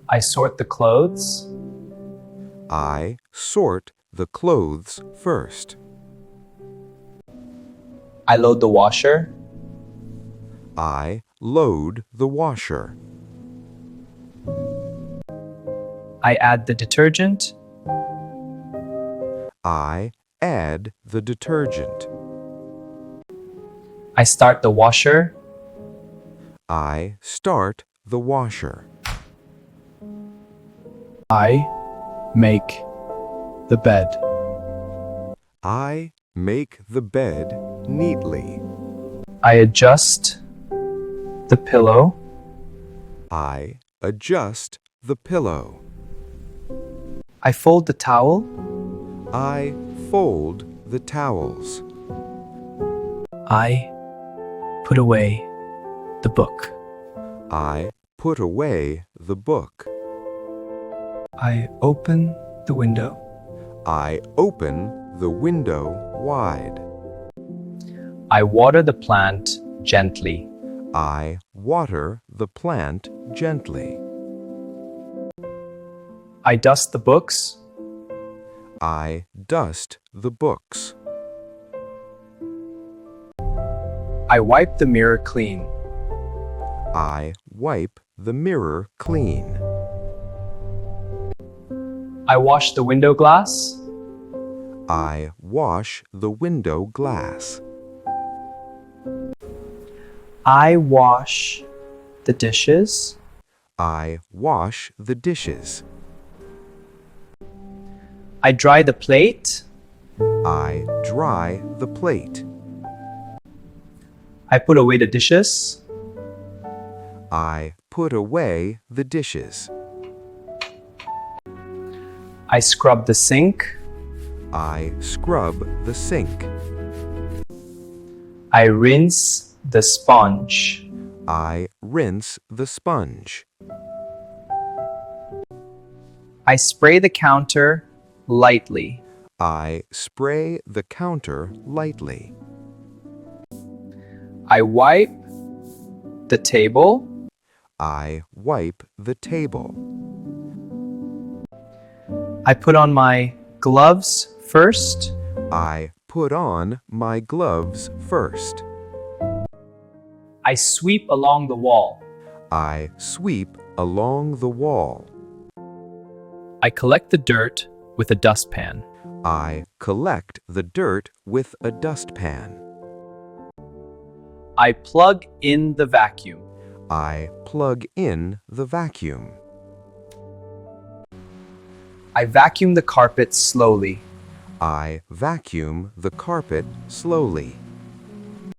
I sort the clothes. I sort the clothes first. I load the washer. I load the washer. I add the detergent. I add the detergent. I start the washer. I start the washer. I make the bed. I make the bed neatly. I adjust the pillow. I adjust the pillow. I fold the towel. I fold the towels. I put away the book. I put away the book. I open the window. I open the window wide. I water the plant gently. I water the plant gently. I dust the books. I dust the books. I wipe the mirror clean. I wipe the mirror clean. I wash the window glass. I wash the window glass. I wash the dishes. I wash the dishes. I dry the plate. I dry the plate. I put away the dishes. I put away the dishes. I scrub the sink. I scrub the sink. I rinse the sponge. I rinse the sponge. I spray the counter lightly. I spray the counter lightly. I wipe the table. I wipe the table. I put on my gloves first. I put on my gloves first. I sweep along the wall. I sweep along the wall. I collect the dirt with a dustpan. I collect the dirt with a dustpan. I plug in the vacuum. I plug in the vacuum. I vacuum the carpet slowly. I vacuum the carpet slowly.